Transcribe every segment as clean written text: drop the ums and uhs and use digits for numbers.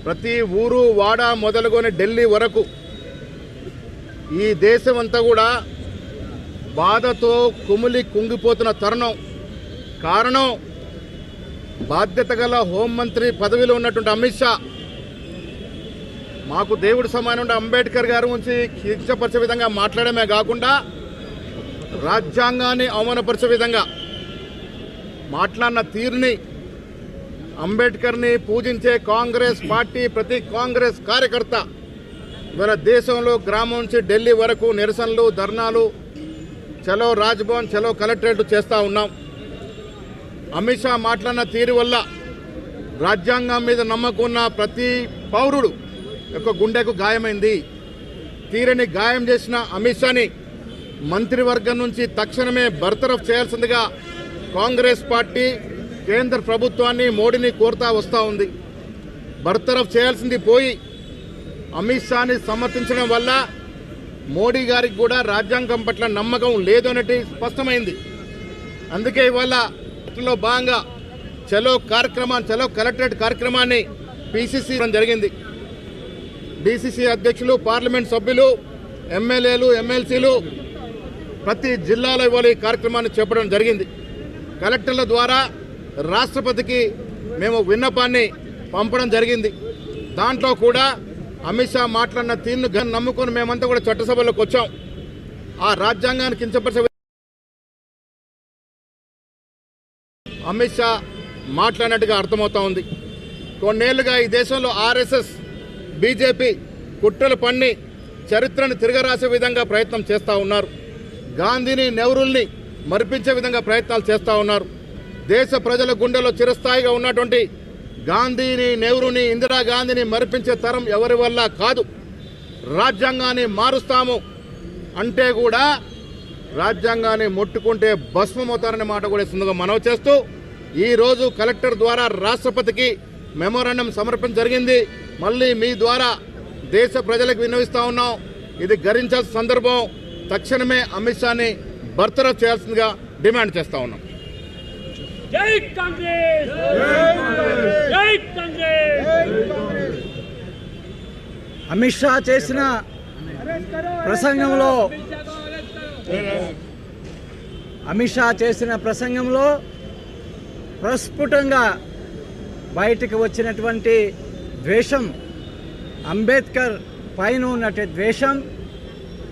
ప్రతి ఊరు వాడ మొదలుకొని ఢిల్లీ వరకు ఈ దేశమంతా కూడా బాధతో కుమిలి కుంగిపోతున్న తరుణం. కారణం బాధ్యత గల హోంమంత్రి పదవిలో ఉన్నటువంటి అమిత్ షా మాకు దేవుడు సమానమైన అంబేద్కర్ గారి గురించి కించపరిచే విధంగా మాట్లాడమే కాకుండా రాజ్యాంగాన్ని అవమానపరిచే విధంగా మాట్లాడిన తీరుని అంబేద్కర్ని పూజించే కాంగ్రెస్ పార్టీ ప్రతి కాంగ్రెస్ కార్యకర్త ఇవాళ దేశంలో గ్రామం నుంచి ఢిల్లీ వరకు నిరసనలు ధర్నాలు చలో రాజ్భవన్ చలో కలెక్టరేట్ చేస్తూ ఉన్నాం. అమిత్ షా మాట్లాడిన తీరు వల్ల రాజ్యాంగం మీద నమ్మకం ఉన్న ప్రతి పౌరుడు యొక్క గుండెకు గాయమైంది. తీరని గాయం చేసిన అమిత్ షాని మంత్రివర్గం నుంచి తక్షణమే బర్తరఫ్ చేయాల్సిందిగా కాంగ్రెస్ పార్టీ కేంద్ర ప్రభుత్వాన్ని మోడీని కోరుతా వస్తూ ఉంది. బర్తరఫ్ చేయాల్సింది పోయి అమిత్ షాని సమర్థించడం వల్ల మోడీ గారికి కూడా రాజ్యాంగం పట్ల నమ్మకం లేదు అనేది స్పష్టమైంది. అందుకే ఇవాళ భాగంగా చలో కలెక్టరేట్ కార్యక్రమాన్ని పిసిసి జరిగింది. డిసిసి అధ్యక్షులు, పార్లమెంట్ సభ్యులు, ఎమ్మెల్యేలు, ఎమ్మెల్సీలు ప్రతి జిల్లాలో ఇవాళ ఈ కార్యక్రమాన్ని చేపట్టడం జరిగింది. కలెక్టర్ల ద్వారా రాష్ట్రపతికి మేము విన్నపాన్ని పంపడం జరిగింది. దాంట్లో కూడా అమిత్ షా మాట్లాడిన తీరును నమ్ముకొని మేమంతా కూడా చట్టసభలోకి వచ్చాం. ఆ రాజ్యాంగాన్ని కించపరిచే అమిత్ షా మాట్లాడినట్టుగా అర్థమవుతా ఉంది. కొన్నేళ్లుగా ఈ దేశంలో ఆర్ఎస్ఎస్, బీజేపీ కుట్రలు పన్ని చరిత్రను తిరగరాసే విధంగా ప్రయత్నం చేస్తూ ఉన్నారు. గాంధీని, నెహ్రూల్ని మరిపించే విధంగా ప్రయత్నాలు చేస్తూ ఉన్నారు. దేశ ప్రజల గుండెలో చిరస్థాయిగా ఉన్నటువంటి గాంధీని, నెహ్రూని, ఇందిరాగాంధీని మరిపించే తరం ఎవరి వల్ల కాదు. రాజ్యాంగాన్ని మారుస్తాము అంటే కూడా రాజ్యాంగాన్ని ముట్టుకుంటే భస్మమవుతారనే మాట కూడా సందర్భంగా మనవి చేస్తూ ఈరోజు కలెక్టర్ ద్వారా రాష్ట్రపతికి మెమోరాండం సమర్పణ జరిగింది. మళ్ళీ మీ ద్వారా దేశ ప్రజలకు విన్నవిస్తూ ఉన్నాం. ఇది గరించాల్సిన సందర్భం. తక్షణమే అమిత్ షాని బర్తరఫ్ చేయాల్సిందిగా డిమాండ్ చేస్తూ ఉన్నాం. జై కాంగ్రెస్, జై కాంగ్రెస్. అమిత్ షా చేసిన ప్రసంగంలో ప్రస్ఫుటంగా బయటకు వచ్చినటువంటి ద్వేషం, అంబేద్కర్ పైన ఉన్నటువంటి ద్వేషం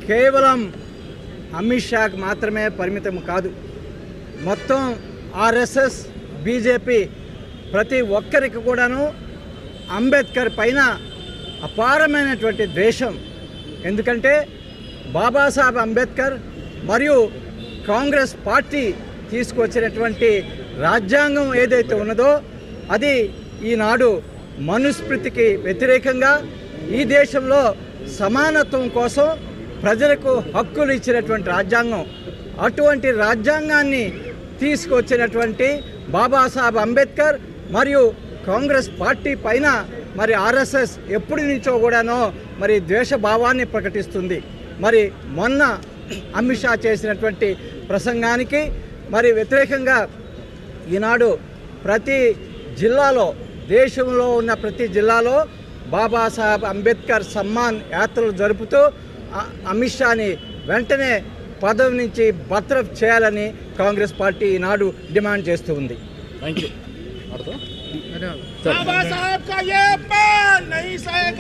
కేవలం అమిత్ షాకు మాత్రమే పరిమితం కాదు. మొత్తం ఆర్ఎస్ఎస్, బీజేపీ ప్రతి ఒక్కరికి కూడాను అంబేద్కర్ పైన అపారమైనటువంటి ద్వేషం. ఎందుకంటే బాబాసాహెబ్ అంబేద్కర్ మరియు కాంగ్రెస్ పార్టీ తీసుకొచ్చినటువంటి రాజ్యాంగం ఏదైతే ఉన్నదో అది ఈనాడు మనుస్మృతికి వ్యతిరేకంగా ఈ దేశంలో సమానత్వం కోసం ప్రజలకు హక్కులు ఇచ్చినటువంటి రాజ్యాంగం. అటువంటి రాజ్యాంగాన్ని తీసుకొచ్చినటువంటి బాబాసాహెబ్ అంబేద్కర్ మరియు కాంగ్రెస్ పార్టీ పైన మరి ఆర్ఎస్ఎస్ ఎప్పటి నుంచో కూడానో మరి ద్వేషభావాన్ని ప్రకటిస్తుంది. మరి మొన్న అమిత్ షా చేసినటువంటి ప్రసంగానికి మరి వ్యతిరేకంగా ఈనాడు ప్రతి జిల్లాలో, దేశంలో ఉన్న ప్రతి జిల్లాలో బాబాసాహెబ్ అంబేద్కర్ సమ్మాన్ యాత్రలు జరుపుతూ అమిత్ షాని వెంటనే పదవి నుంచి బర్తరఫ్ చేయాలని కాంగ్రెస్ పార్టీ ఈనాడు డిమాండ్ చేస్తూ ఉంది. Thank you. बाबा साहब का ये अपमान नहीं सहेगा।